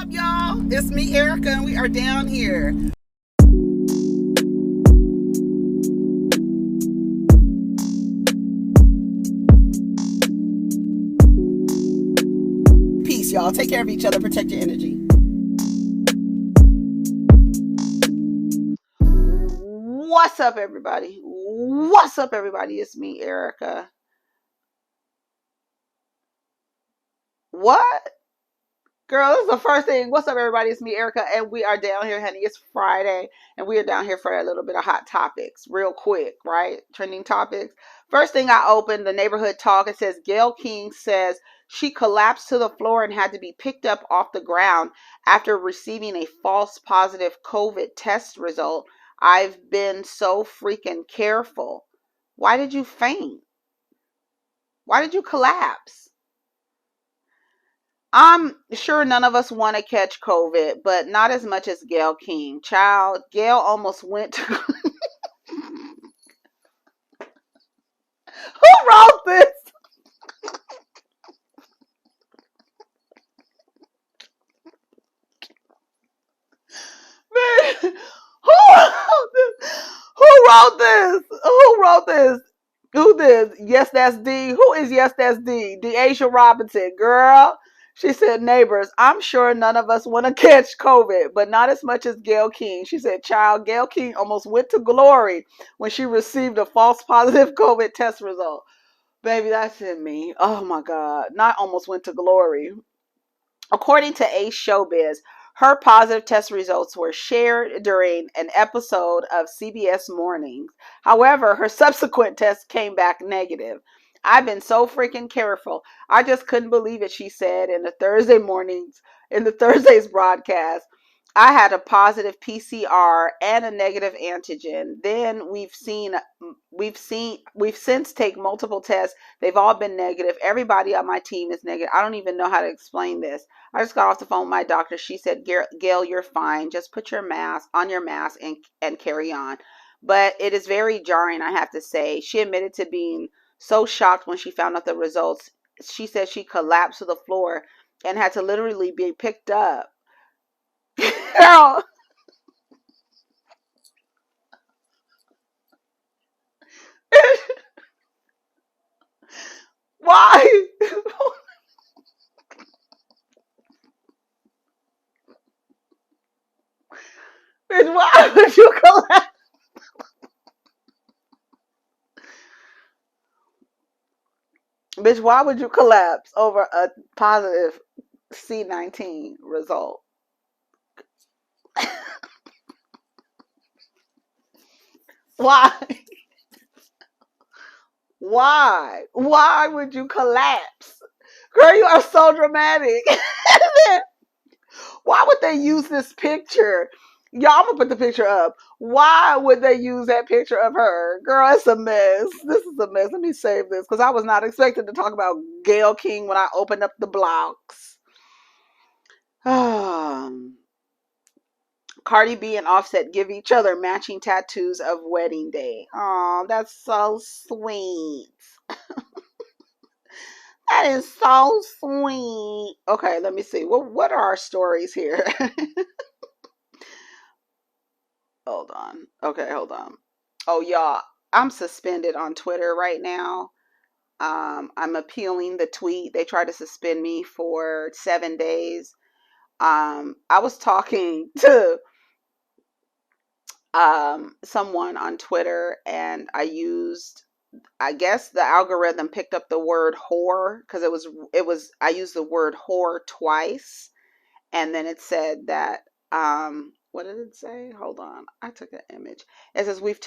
up, y'all? It's me, Erica, and we are down here. Peace, y'all. Take care of each other. Protect your energy. What's up, everybody? What's up, everybody? It's me, Erica. What? Girl, this is the first thing. What's up, everybody? It's me, Erica, and we are down here, honey. It's Friday, and we are down here for a little bit of hot topics, real quick, right? Trending topics. First thing I opened, the neighborhood talk. It says Gayle King says she collapsed to the floor and had to be picked up off the ground after receiving a false positive COVID test result. I've been so freaking careful. Why did you faint? Why did you collapse? I'm sure none of us want to catch COVID, but not as much as Gayle King. Child, Gayle almost went to... Who wrote this? Man, who wrote this? Who wrote this? Who wrote this? Who did? Yes, that's D. Who is Yes, that's D? Deasia Robinson. Girl. She said, neighbors, I'm sure none of us want to catch COVID, but not as much as Gayle King. She said, child, Gayle King almost went to glory when she received a false positive COVID test result. Baby, that's in me. Oh my God. Not almost went to glory. According to Ace Showbiz, her positive test results were shared during an episode of CBS Mornings. However, her subsequent test came back negative. I've been so freaking careful. I just couldn't believe it, she said in the Thursday's broadcast. I had a positive PCR and a negative antigen. Then we've since take multiple tests. They've all been negative. Everybody on my team is negative. I don't even know how to explain this. I just got off the phone with my doctor. She said, Gayle, you're fine. Just put your mask and carry on. But it is very jarring, I have to say. She admitted to being so shocked when she found out the results. She said she collapsed to the floor and had to literally be picked up. Girl. Why? Bitch, why would you collapse? Bitch, why would you collapse over a positive C19 result? Why? Why? Why would you collapse? Girl, you are so dramatic. Why would they use this picture? Y'all, I'm gonna put the picture up. Why would they use that picture of her? Girl, it's a mess. This is a mess. Let me save this because I was not expecting to talk about Gayle King when I opened up the blogs. Cardi B and Offset give each other matching tattoos of wedding day. Oh, that's so sweet. That is so sweet. Okay, let me see. What are our stories here? Hold on. Okay, hold on. Oh, y'all, I'm suspended on Twitter right now. I'm appealing the tweet. They tried to suspend me for 7 days. I was talking to someone on Twitter, and I guess the algorithm picked up the word whore because I used the word whore twice, and then it said that what did it say? Hold on, I took an image. It says we've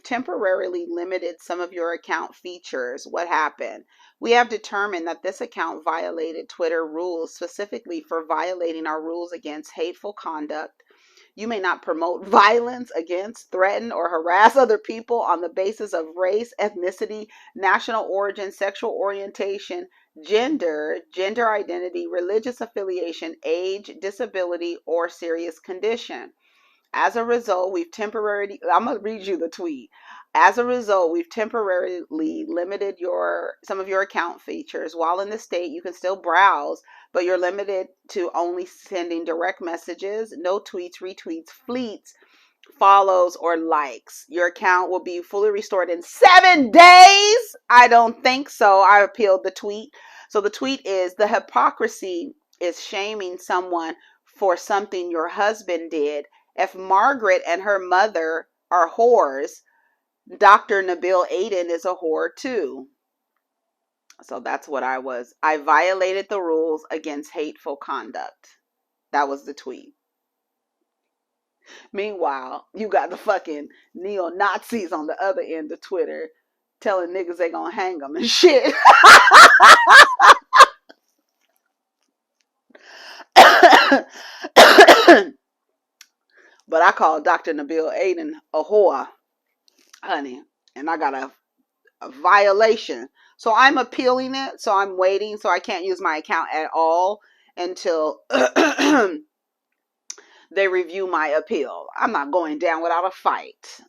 temporarily limited some of your account features. What happened? We have determined that this account violated Twitter rules, specifically for violating our rules against hateful conduct. You may not promote violence against, threaten, or harass other people on the basis of race, ethnicity, national origin, sexual orientation, gender identity, religious affiliation, age, disability, or serious condition. As a result, I'm going to read you the tweet. As a result, we've temporarily limited some of your account features. While in the state, you can still browse but you're limited to only sending direct messages, no tweets, retweets, fleets, follows, or likes. Your account will be fully restored in 7 days. I don't think so. I appealed the tweet. So the tweet is, the hypocrisy is shaming someone for something your husband did. If Margaret and her mother are whores, Dr. Nabil Aden is a whore too. So that's what I was. I violated the rules against hateful conduct. That was the tweet. Meanwhile, you got the fucking neo-Nazis on the other end of Twitter telling niggas they gonna hang them and shit. But I called Dr. Nabil Aden a whore, honey, and I got a violation. So I'm appealing it. So I'm waiting. So I can't use my account at all until they review my appeal. I'm not going down without a fight.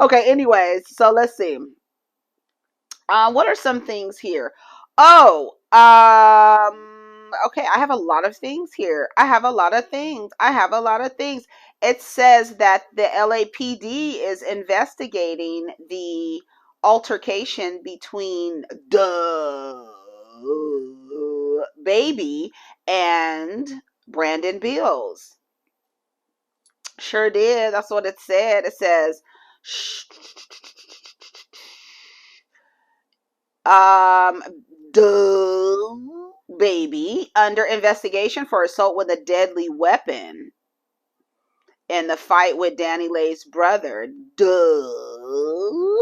Okay, anyways, so let's see. What are some things here? Oh, okay, I have a lot of things here. I have a lot of things. It says that the LAPD is investigating the altercation between the baby and Brandon Beals. Sure did. That's what it said. It says, baby under investigation for assault with a deadly weapon in the fight with Danny Lay's brother.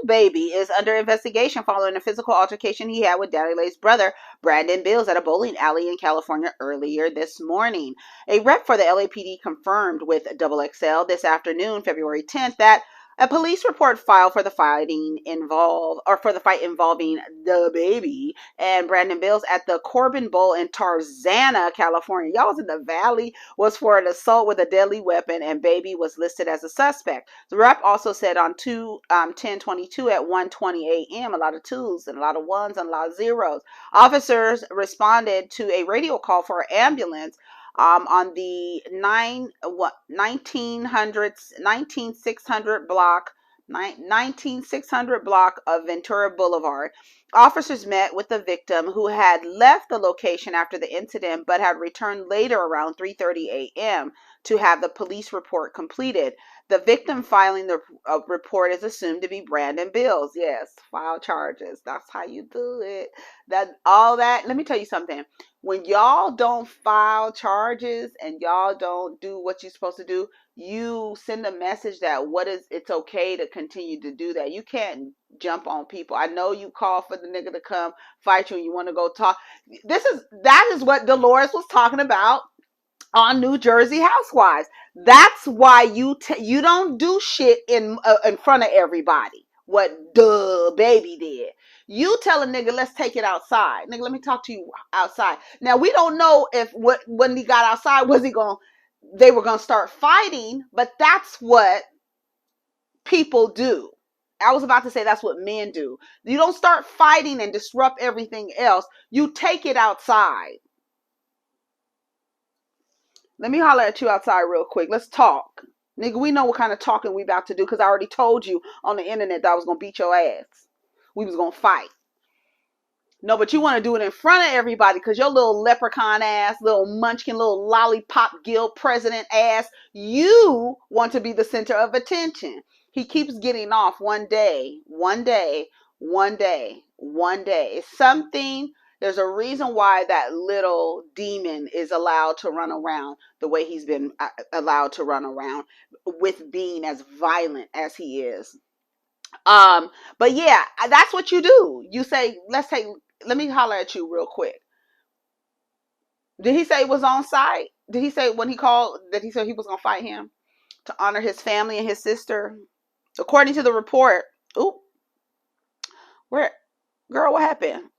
Baby is under investigation following a physical altercation he had with Danny Lay's brother, Brandon Beals, at a bowling alley in California earlier this morning. A rep for the LAPD confirmed with XXL this afternoon, February 10th, that a police report filed for the fight involving the baby and Brandon Beals at the Corbin Bowl in Tarzana, California. Y'all was in the valley, was for an assault with a deadly weapon, and baby was listed as a suspect. The rep also said on 10/22 at 1:20 a.m. a lot of twos and a lot of ones and a lot of zeros. Officers responded to a radio call for an ambulance on the 19600 block of Ventura Boulevard. Officers met with the victim, who had left the location after the incident but had returned later around 3:30 a.m. to have the police report completed. The victim filing the report is assumed to be Brandon Beals. Yes, file charges. That's how you do it. Let me tell you something. When y'all don't file charges and y'all don't do what you're supposed to do, you send a message that it's okay to continue to do that. You can't jump on people. I know you call for the nigga to come fight you and you want to go talk. That is what Dolores was talking about on New Jersey Housewives. That's why you don't do shit in front of everybody. What baby did. You tell a nigga, let's take it outside. Nigga, let me talk to you outside. Now, we don't know if when he got outside, they were going to start fighting, but that's what people do. I was about to say that's what men do. You don't start fighting and disrupt everything else. You take it outside. Let me holler at you outside real quick. Let's talk. Nigga, we know what kind of talking we about to do because I already told you on the internet that I was going to beat your ass. We was going to fight. No, but you want to do it in front of everybody because your little leprechaun ass, little munchkin, little lollipop guild president ass, you want to be the center of attention. He keeps getting off one day. It's something. There's a reason why that little demon is allowed to run around the way he's been allowed to run around, with being as violent as he is. But yeah, that's what you do. You say, let me holler at you real quick. Did he say it was on site? Did he say when he called that he said he was going to fight him to honor his family and his sister? According to the report. Ooh. Girl, what happened?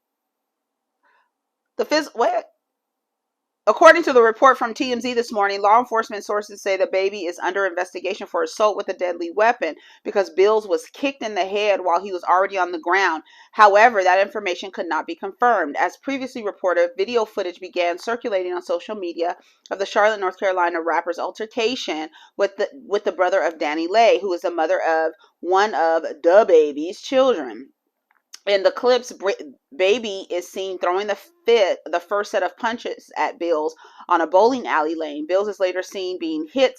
What? According to the report from TMZ this morning, law enforcement sources say the baby is under investigation for assault with a deadly weapon because Bills was kicked in the head while he was already on the ground. However, that information could not be confirmed. As previously reported, video footage began circulating on social media of the Charlotte, North Carolina rapper's altercation with the brother of DaniLeigh, who is the mother of one of DaBaby's children. In the clips, Baby is seen throwing the first set of punches at Bills on a bowling alley lane. Bills is later seen being hit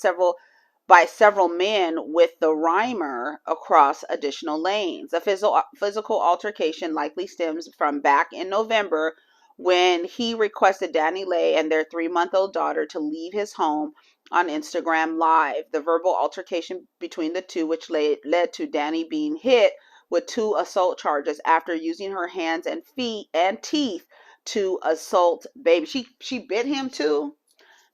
by several men with the rhymer across additional lanes. A physical altercation likely stems from back in November when he requested DaniLeigh and their 3-month-old daughter to leave his home on Instagram Live. The verbal altercation between the two, which led to Danny being hit with 2 assault charges after using her hands and feet and teeth to assault Baby. She bit him too.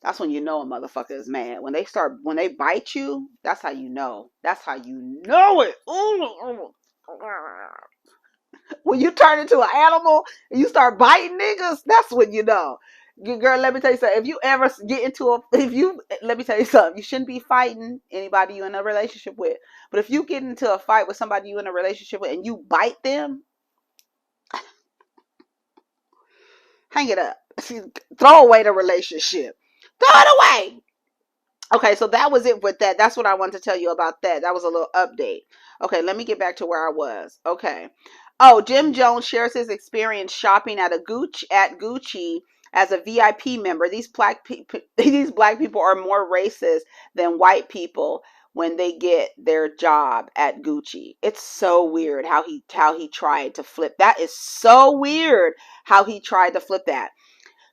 That's when you know a motherfucker is mad. When they bite you, that's how you know. That's how you know it. Ooh. When you turn into an animal and you start biting niggas, that's when you know. Girl, let me tell you something. If you ever get into let me tell you something. You shouldn't be fighting anybody you're in a relationship with. But if you get into a fight with somebody you're in a relationship with and you bite them, hang it up. Throw away the relationship. Throw it away. Okay, so that was it with that. That's what I wanted to tell you about that. That was a little update. Okay, let me get back to where I was. Okay. Oh, Jim Jones shares his experience shopping at Gucci as a VIP member. These black people are more racist than white people when they get their job at Gucci. It's so weird how he tried to flip. That is so weird how he tried to flip that.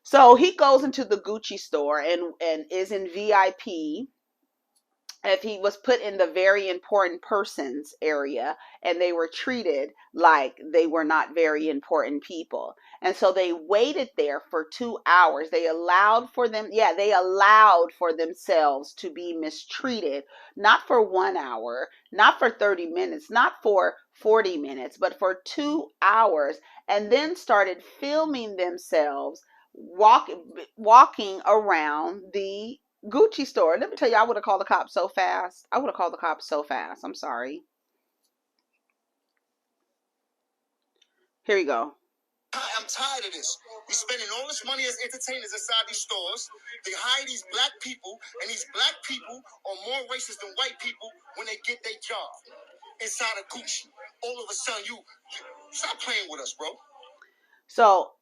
So he goes into the Gucci store and is in VIP. If he was put in the very important persons area, and they were treated like they were not very important people. And so they waited there for 2 hours. They allowed for themselves to be mistreated, not for 1 hour, not for 30 minutes, not for 40 minutes, but for 2 hours, and then started filming themselves walking around the Gucci store. Let me tell you, I would have called the cops so fast. I'm sorry. Here you go. I'm tired of this. We're spending all this money as entertainers inside these stores. They hire these black people, and these black people are more racist than white people when they get their job inside of Gucci. All of a sudden, you stop playing with us, bro. So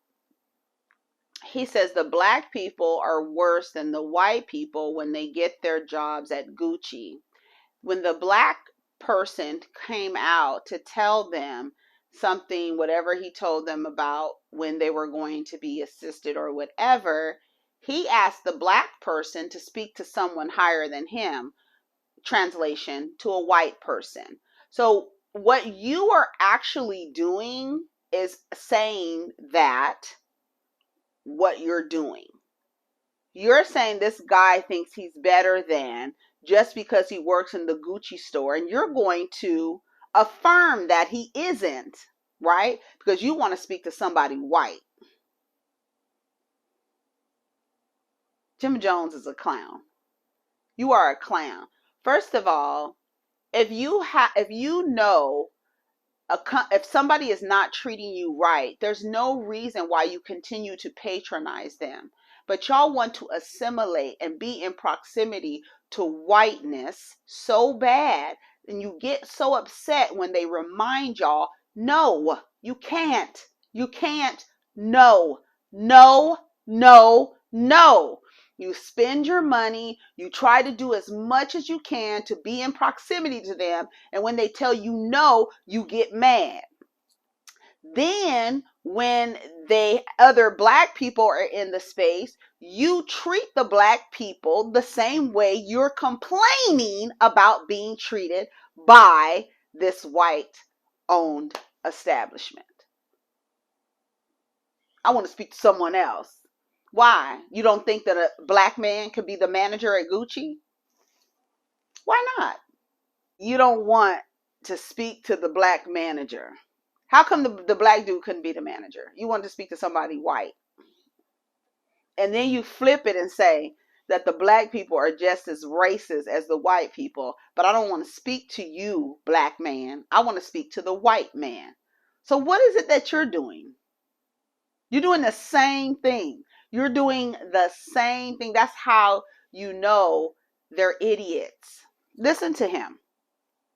he says the black people are worse than the white people when they get their jobs at Gucci. When the black person came out to tell them something, whatever he told them about when they were going to be assisted or whatever, he asked the black person to speak to someone higher than him, translation, to a white person. So what you are actually doing is saying that what you're doing. You're saying this guy thinks he's better than just because he works in the Gucci store, and you're going to affirm that he isn't, right? Because you want to speak to somebody white. Jim Jones is a clown. You are a clown. First of all, if you know if somebody is not treating you right, there's no reason why you continue to patronize them. But y'all want to assimilate and be in proximity to whiteness so bad, and you get so upset when they remind y'all, no, you can't. You can't. No, no, no, no. You spend your money, you try to do as much as you can to be in proximity to them, and when they tell you no, you get mad. Then when other black people are in the space, you treat the black people the same way you're complaining about being treated by this white owned establishment. I want to speak to someone else. Why? You don't think that a black man could be the manager at Gucci? Why not? You don't want to speak to the black manager. How come the black dude couldn't be the manager? You want to speak to somebody white. And then you flip it and say that the black people are just as racist as the white people. But I don't want to speak to you, black man. I want to speak to the white man. So what is it that you're doing? You're doing the same thing. You're doing the same thing. That's how you know they're idiots. Listen to him.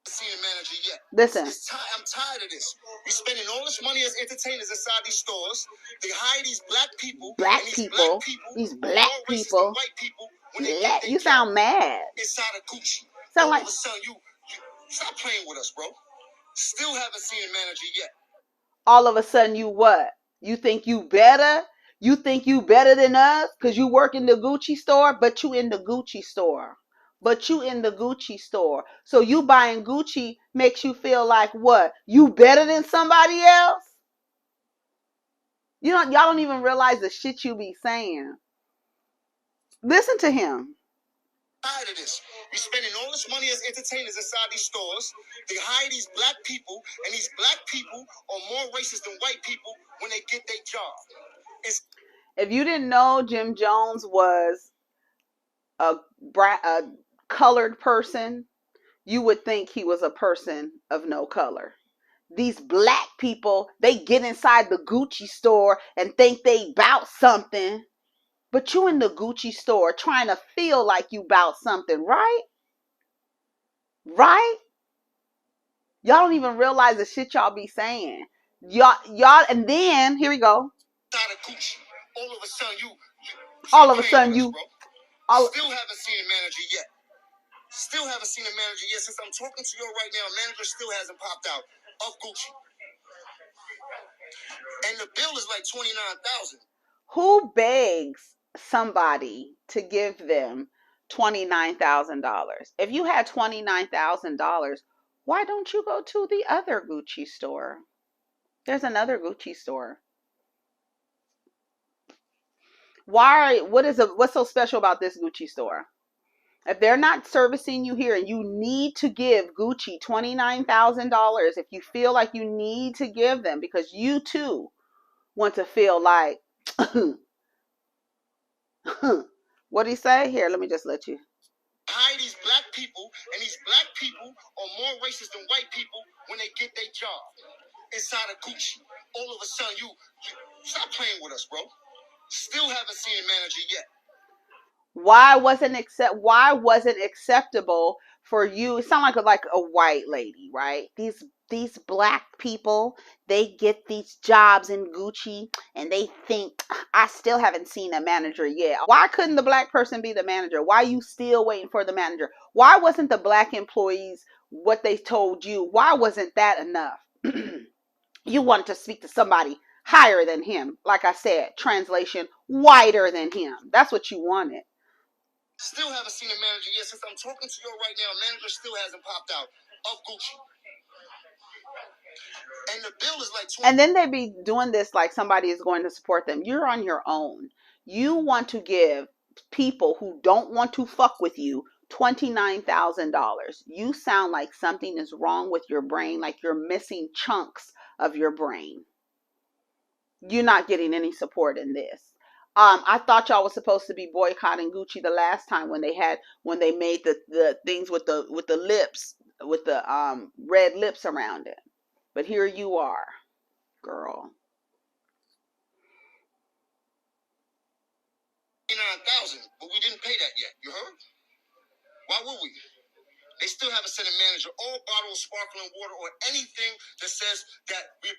Senior manager yet. Listen. I'm tired of this. We're spending all this money as entertainers inside these stores. They hire these black people. Black and people. These black people. White people when they get You sound mad. Inside of Gucci. Sound like. You stop playing with us, bro. Still haven't seen a manager yet. All of a sudden, you what? You think you better? You think you better than us because you work in the Gucci store, but you in the Gucci store. But you in the Gucci store. So you buying Gucci makes you feel like what? You better than somebody else? Y'all don't even realize the shit you be saying. Listen to him. Tired of this. We're spending all this money as entertainers inside these stores. They hire these black people, and these black people are more racist than white people when they get their job. If you didn't know Jim Jones was a colored person, you would think he was a person of no color. These black people, they get inside the Gucci store and think they bout something, but you in the Gucci store trying to feel like you bout something, right? Right? Y'all don't even realize the shit y'all be saying. Y'all, and then here we go. All of a sudden, you still haven't seen a manager yet. Still haven't seen a manager yet. Since I'm talking to you right now, a manager still hasn't popped out of Gucci. And the bill is like $29,000. Who begs somebody to give them $29,000? If you had $29,000, why don't you go to the other Gucci store? There's another Gucci store. What's so special about this Gucci store? If they're not servicing you here and you need to give Gucci $29,000, if you feel like you need to give them because you too want to feel like, what do you say? Here, let me just let you. Hire these black people, and these black people are more racist than white people when they get their job inside of Gucci. All of a sudden, you stop playing with us, bro. Still haven't seen a manager yet. Why wasn't acceptable for you? It sounds like a white lady, right? These black people, they get these jobs in Gucci and they think, I still haven't seen a manager yet. Why couldn't the black person be the manager? Why are you still waiting for the manager? Why wasn't the black employees what they told you? Why wasn't that enough? You wanted to speak to somebody higher than him. Like I said, translation, whiter than him. That's what you wanted. Still haven't seen a manager yet. Since I'm talking to you right now, a manager still hasn't popped out of Gucci. And the bill is like and then they be doing this like somebody is going to support them. You're on your own. You want to give people who don't want to fuck with you $29,000. You sound like something is wrong with your brain, like you're missing chunks of your brain. You're not getting any support in this. I thought y'all was supposed to be boycotting Gucci the last time when they made the things with the lips, with the red lips around it. But here you are, girl. 9,000, but we didn't pay that yet. You heard? Why would we? They still haven't sent a manager or bottle of sparkling water or anything that says that we.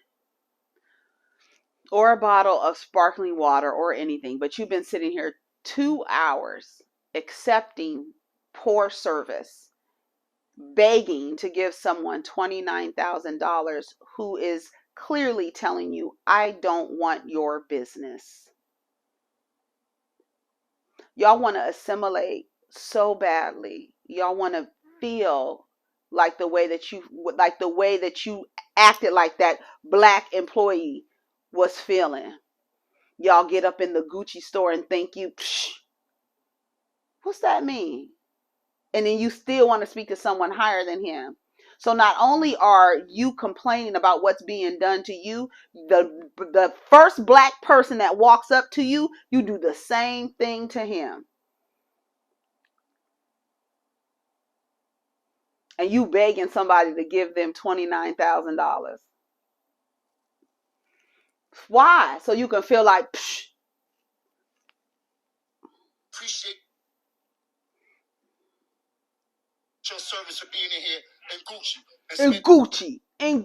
Or a bottle of sparkling water or anything, but you've been sitting here 2 hours accepting poor service, begging to give someone $29,000 who is clearly telling you, I don't want your business. Y'all want to assimilate so badly. Y'all want to feel like the way that you acted like that black employee was feeling. Y'all get up in the Gucci store and think you, what's that mean? And then you still want to speak to someone higher than him. So not only are you complaining about what's being done to you, the first black person that walks up to you, you do the same thing to him. And you begging somebody to give them $29,000. Why? So you can feel like, psh. Appreciate your service for being in here and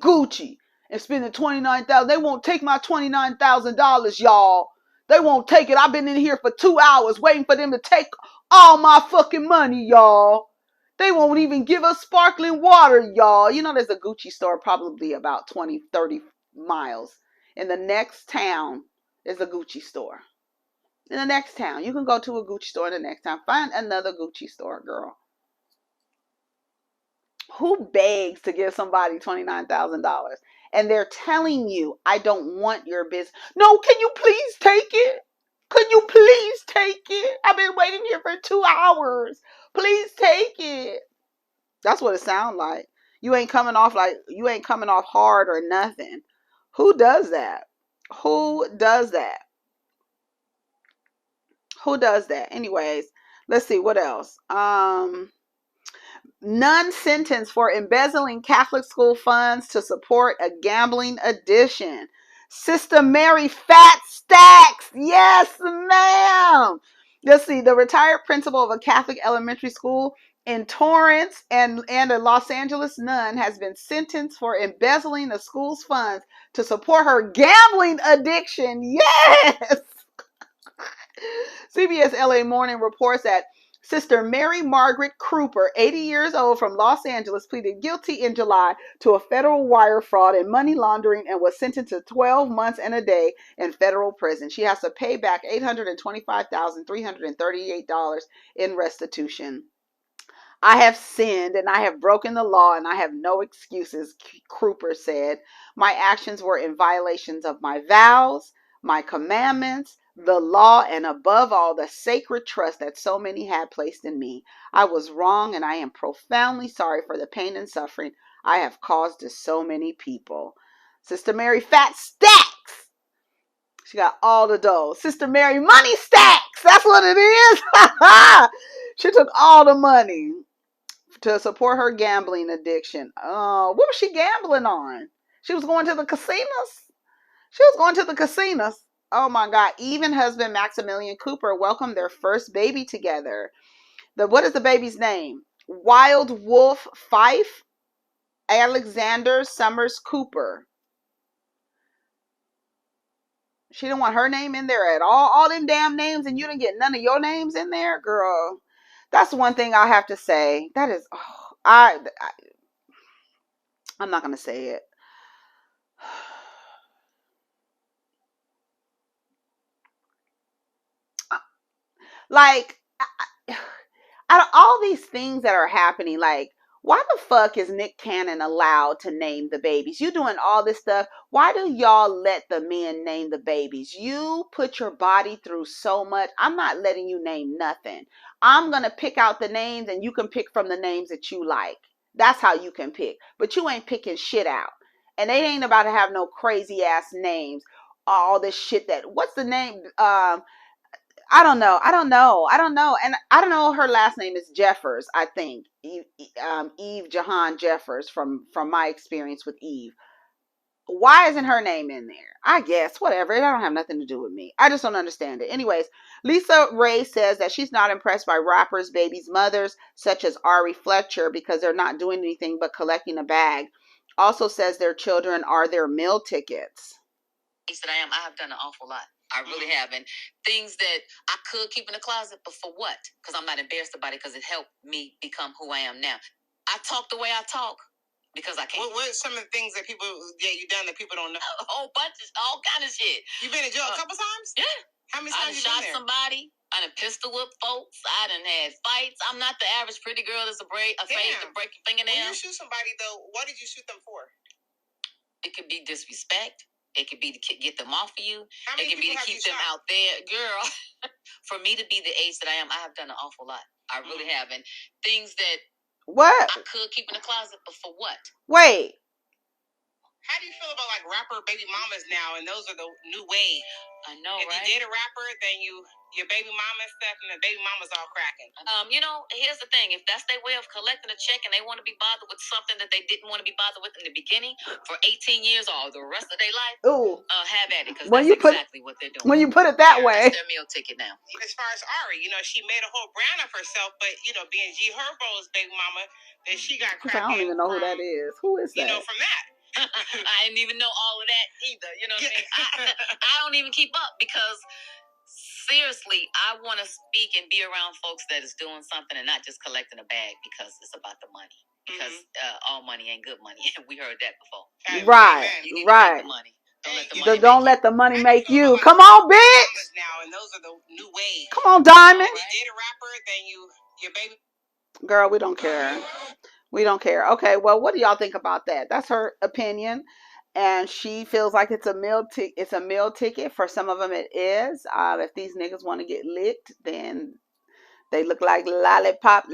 Gucci and spending $29,000. They won't take my $29,000, y'all. They won't take it. I've been in here for 2 hours waiting for them to take all my fucking money, y'all. They won't even give us sparkling water, y'all. You know, there's a Gucci store probably about 20, 30 miles. In the next town is a Gucci store. In the next town. You can go to a Gucci store in the next town. Find another Gucci store, girl. Who begs to give somebody $29,000? And they're telling you, I don't want your business. No, can you please take it? Could you please take it? I've been waiting here for 2 hours. Please take it. That's what it sounds like. You ain't coming off hard or nothing. Who does that? Who does that? Who does that? Anyways, let's see what else. Nun sentenced for embezzling Catholic school funds to support a gambling addiction. Sister Mary Fat Stacks. Yes, ma'am. Let's see. The retired principal of a Catholic elementary school in Torrance and a Los Angeles nun has been sentenced for embezzling the school's funds to support her gambling addiction. Yes. CBS LA Morning reports that Sister Mary Margaret Kruper, 80 years old, from Los Angeles, pleaded guilty in July to a federal wire fraud and money laundering and was sentenced to 12 months and a day in federal prison. She has to pay back $825,338 in restitution. I have sinned and I have broken the law and I have no excuses, Kruper said. My actions were in violations of my vows, my commandments, the law, and above all, the sacred trust that so many had placed in me. I was wrong and I am profoundly sorry for the pain and suffering I have caused to so many people. Sister Mary Fat Stacks. She got all the dough. Sister Mary Money Stacks. That's what it is. She took all the money to support her gambling addiction. What was she gambling on? She was going to the casinos. Oh my God. Eve and husband Maximilian Cooper welcomed their first baby together. What is the baby's name? Wild Wolf Fife Alexander Summers Cooper. She didn't want her name in there at all. All them damn names, and you didn't get none of your names in there, girl. That's one thing I have to say. That is, I'm not gonna say it. Like, out of all these things that are happening, like, why the fuck is Nick Cannon allowed to name the babies? You doing all this stuff. Why do y'all let the men name the babies? You put your body through so much. I'm not letting you name nothing. I'm going to pick out the names and you can pick from the names that you like. That's how you can pick. But you ain't picking shit out. And they ain't about to have no crazy ass names. All this shit what's the name? I don't know. And I don't know. Her last name is Jeffers, I think. Eve Jahan Jeffers from my experience with Eve. Why isn't her name in there? I guess, whatever. It don't have nothing to do with me. I just don't understand it. Anyways, Lisa Raye says that she's not impressed by rappers' babies' mothers, such as Ari Fletcher, because they're not doing anything but collecting a bag. Also says their children are their meal tickets. That I have done an awful lot. I really have. And things that I could keep in the closet, but for what? Because I'm not embarrassed about it, because it helped me become who I am now. I talk the way I talk because I can. What are some of the things that you done that people don't know? A whole bunch of, all kind of shit. You been in jail a couple times? Yeah. How many times you been there? I shot somebody. I done pistol whipped folks. I done had fights. I'm not the average pretty girl that's afraid to break your fingernail. When you shoot somebody, though, what did you shoot them for? It could be disrespect. It could be to get them off of you. It could be to keep them out there. Girl, for me to be the age that I am, I have done an awful lot. I really have. And things that... What? I could keep in the closet, but for what? Wait. How do you feel about like rapper baby mamas now? And those are the new wave. I know, if right? If you date a rapper, then your baby mama and stuff, and the baby mama's all cracking. Here's the thing: if that's their way of collecting a check, and they want to be bothered with something that they didn't want to be bothered with in the beginning for 18 years or the rest of their life, have at it, because that's exactly what they're doing. When you put it that way, that's their meal ticket now. As far as Ari, she made a whole brand of herself, but being G Herbo's baby mama, then she got cracking. I don't even know who that is. Who is that? From that. I didn't even know all of that either. You know what I mean? I don't even keep up, because seriously, I want to speak and be around folks that is doing something and not just collecting a bag because it's about the money. Because all money ain't good money. We heard that before. Right. You right. The money. Don't let the money make you. Come on, bitch. Now, and those are the new wave. Come on, Diamond. If you date a rapper, then your baby. Girl, we don't care. We don't care. Okay, well, what do y'all think about that? That's her opinion, and she feels like it's a meal ticket. For some of them, it is. If these niggas want to get licked, then they look like a lollipop.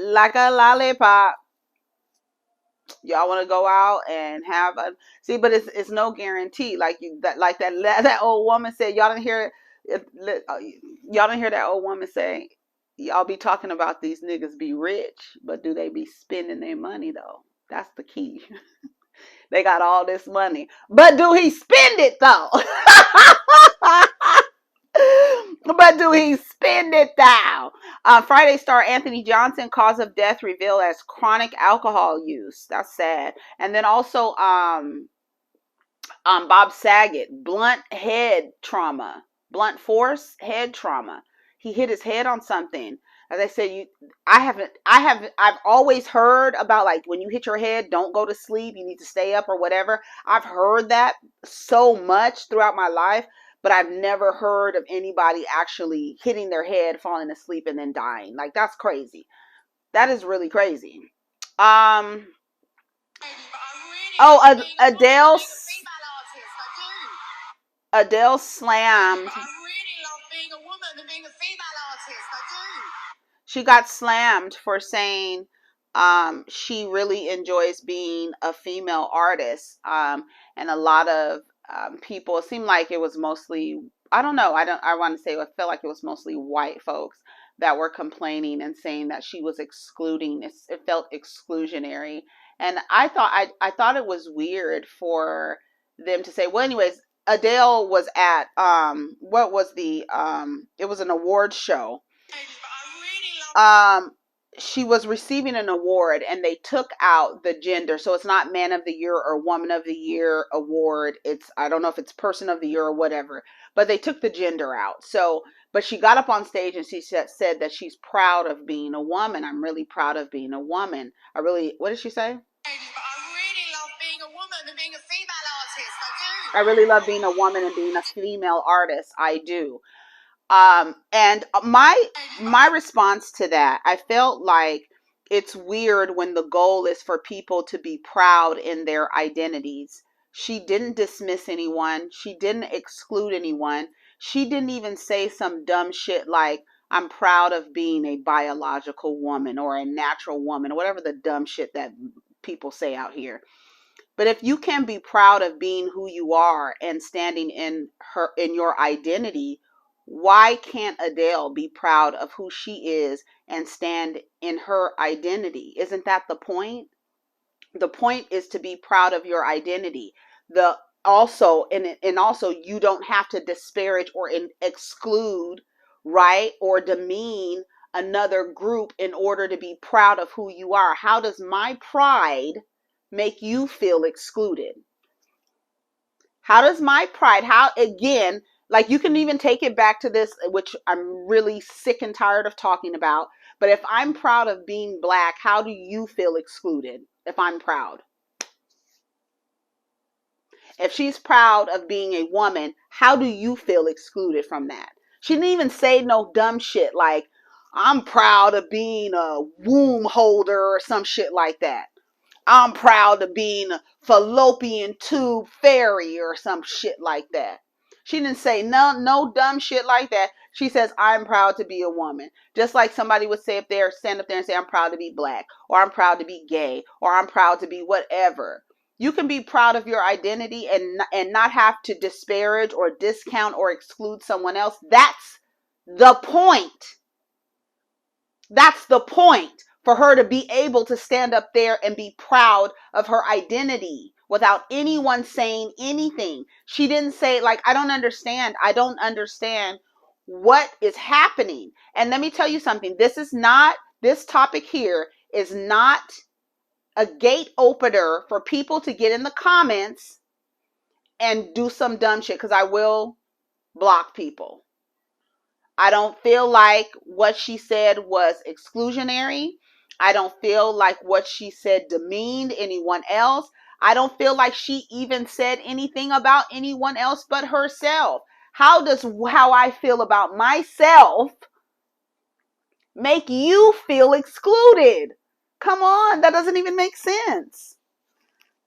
Y'all want to go out and have a but it's no guarantee. Like that old woman said. Y'all didn't hear y'all didn't hear that old woman say. Y'all be talking about these niggas be rich, but do they be spending their money though? That's the key. They got all this money, but do he spend it though? But do he spend it though? Friday star Anthony Johnson, cause of death revealed as chronic alcohol use. That's sad. And then also Bob Saget, blunt force head trauma. He hit his head on something. As I said, I've always heard about, like, when you hit your head, don't go to sleep, you need to stay up or whatever. I've heard that so much throughout my life, but I've never heard of anybody actually hitting their head, falling asleep, and then dying. Like, that's crazy. That is really crazy. Adele slammed. She got slammed for saying she really enjoys being a female artist. And a lot of people, it seemed like it was mostly, I don't know, I want to say, I felt like it was mostly white folks that were complaining and saying that she was excluding. It felt exclusionary. And I thought it was weird for them to say, well, anyways, Adele was at what was the it was an award show. She was receiving an award, and they took out the gender, so it's not Man of the Year or Woman of the Year award. It's, I don't know if it's Person of the Year or whatever, but they took the gender out. So, but she got up on stage and she said that she's proud of being a woman. I'm really proud of being a woman. What did she say? I really love being a woman and being a female artist. I do. And my response to that, I felt like it's weird when the goal is for people to be proud in their identities. She didn't dismiss anyone. She didn't exclude anyone. She didn't even say some dumb shit like, I'm proud of being a biological woman or a natural woman, or whatever the dumb shit that people say out here. But if you can be proud of being who you are and standing in your identity, why can't Adele be proud of who she is and stand in her identity? Isn't that the point? The point is to be proud of your identity. Also you don't have to disparage or exclude, right, or demean another group in order to be proud of who you are. How does my pride make you feel excluded? How does my pride, again, like, you can even take it back to this, which I'm really sick and tired of talking about, but if I'm proud of being black, how do you feel excluded if I'm proud? If she's proud of being a woman, how do you feel excluded from that? She didn't even say no dumb shit like, I'm proud of being a womb holder or some shit like that. I'm proud of being a fallopian tube fairy or some shit like that. She didn't say no dumb shit like that. She says, I'm proud to be a woman. Just like somebody would say if they're stand up there and say, I'm proud to be black, or I'm proud to be gay, or I'm proud to be whatever. You can be proud of your identity and not have to disparage or discount or exclude someone else. That's the point. That's the point, for her to be able to stand up there and be proud of her identity without anyone saying anything. She didn't say, like, I don't understand. I don't understand what is happening. And let me tell you something. This topic here is not a gate opener for people to get in the comments and do some dumb shit, because I will block people. I don't feel like what she said was exclusionary. I don't feel like what she said demeaned anyone else. I don't feel like she even said anything about anyone else but herself. How does how I feel about myself make you feel excluded? Come on, that doesn't even make sense.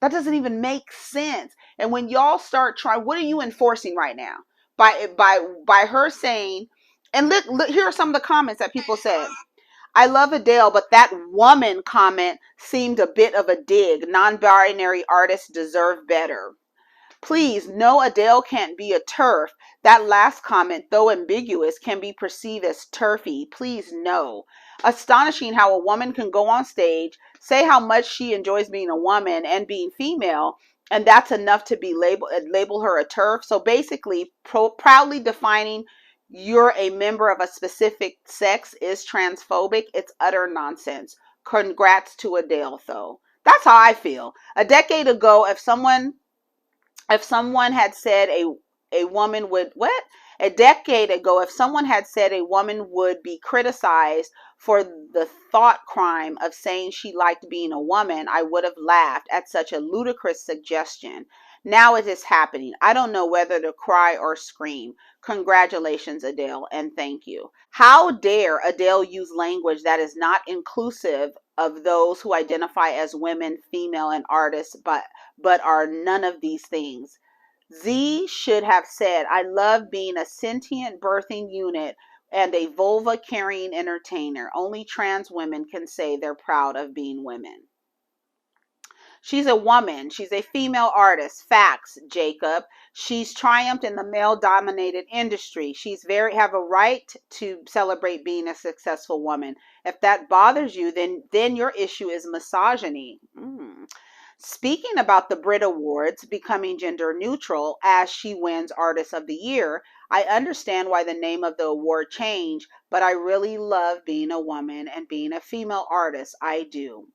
That doesn't even make sense. And when y'all start trying, what are you enforcing right now? By her saying, and look, here are some of the comments that people said. I love Adele, but that woman comment seemed a bit of a dig. Non-binary artists deserve better. Please, no, Adele can't be a turf. That last comment, though ambiguous, can be perceived as turfy. Please, no. Astonishing how a woman can go on stage, say how much she enjoys being a woman and being female, and that's enough to be label her a turf. So basically, proudly defining you're a member of a specific sex is transphobic. It's utter nonsense. Congrats to Adele, though. That's how I feel. A decade ago, if someone had said a woman would, what? A decade ago, if someone had said a woman would be criticized for the thought crime of saying she liked being a woman, I would have laughed at such a ludicrous suggestion. Now it is happening. I don't know whether to cry or scream. Congratulations, Adele, and thank you. How dare Adele use language that is not inclusive of those who identify as women, female, and artists, but are none of these things. Z should have said, I love being a sentient birthing unit and a vulva carrying entertainer. Only trans women can say they're proud of being women. She's a woman. She's a female artist. Facts, Jacob. She's triumphed in the male-dominated industry. She's have a right to celebrate being a successful woman. If that bothers you, then your issue is misogyny. Speaking about the Brit Awards becoming gender neutral as she wins Artist of the Year, I understand why the name of the award changed, but I really love being a woman and being a female artist. I do.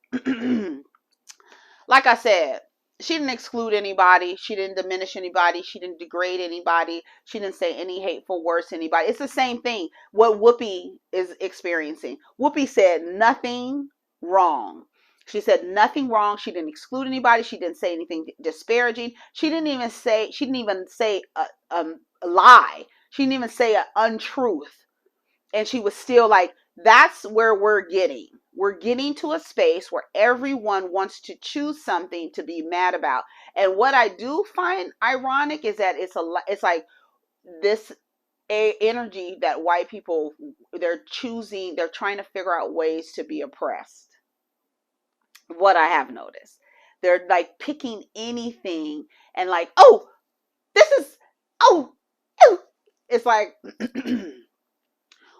Like I said, she didn't exclude anybody. She didn't diminish anybody. She didn't degrade anybody. She didn't say any hateful words to anybody. It's the same thing what Whoopi is experiencing. Whoopi said nothing wrong. She said nothing wrong. She didn't exclude anybody. She didn't say anything disparaging. She didn't even say a lie. She didn't even say an untruth. And she was still like, that's where we're getting. We're getting to a space where everyone wants to choose something to be mad about. And what I do find ironic is that it's like this energy that white people, they're trying to figure out ways to be oppressed. What I have noticed, they're like picking anything and like, oh, this is, oh, it's like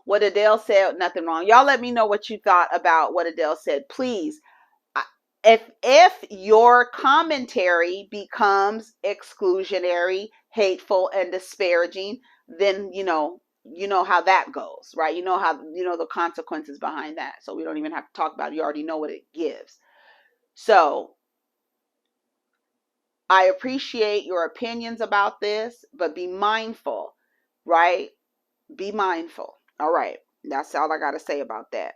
what Adele said, nothing wrong. Y'all let me know what you thought about what Adele said, please. If your commentary becomes exclusionary, hateful, and disparaging, then you know how that goes, right? You know the consequences behind that. So we don't even have to talk about it. You already know what it gives. So I appreciate your opinions about this, but be mindful, right? Be mindful. All right. That's all I got to say about that.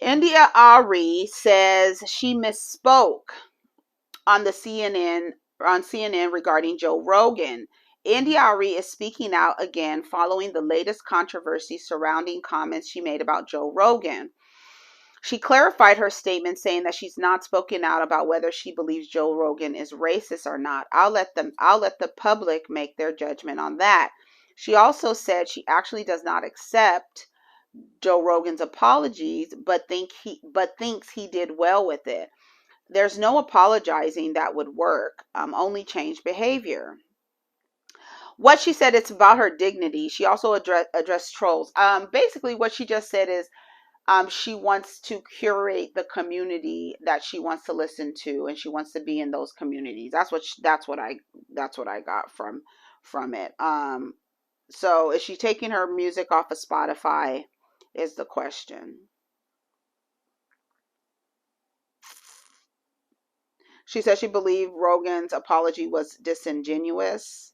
India Ari says she misspoke on CNN regarding Joe Rogan. India Ari is speaking out again following the latest controversy surrounding comments she made about Joe Rogan. She clarified her statement, saying that she's not spoken out about whether she believes Joe Rogan is racist or not. I'll let the public make their judgment on that. She also said she actually does not accept Joe Rogan's apologies, but thinks he did well with it. There's no apologizing that would work. Only change behavior. What she said, it's about her dignity. She also addressed trolls. Basically, what she just said is she wants to curate the community that she wants to listen to, and she wants to be in those communities. That's what I got from it. So is she taking her music off of Spotify? Is the question. She said she believed Rogan's apology was disingenuous.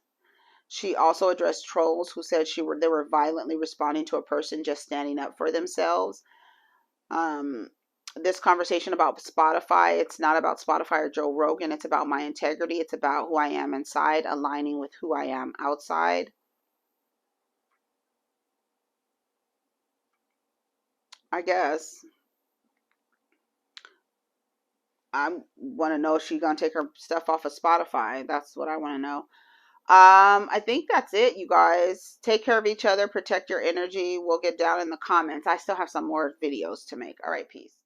She also addressed trolls who said they were violently responding to a person just standing up for themselves. Um, this conversation about Spotify, it's not about Spotify or Joe Rogan. It's about my integrity. It's about who I am inside, aligning with who I am outside. I guess. I want to know if she's gonna take her stuff off of Spotify. That's what I want to know. I think that's it, you guys. Take care of each other, protect your energy. We'll get down in the comments. I still have some more videos to make. All right, peace.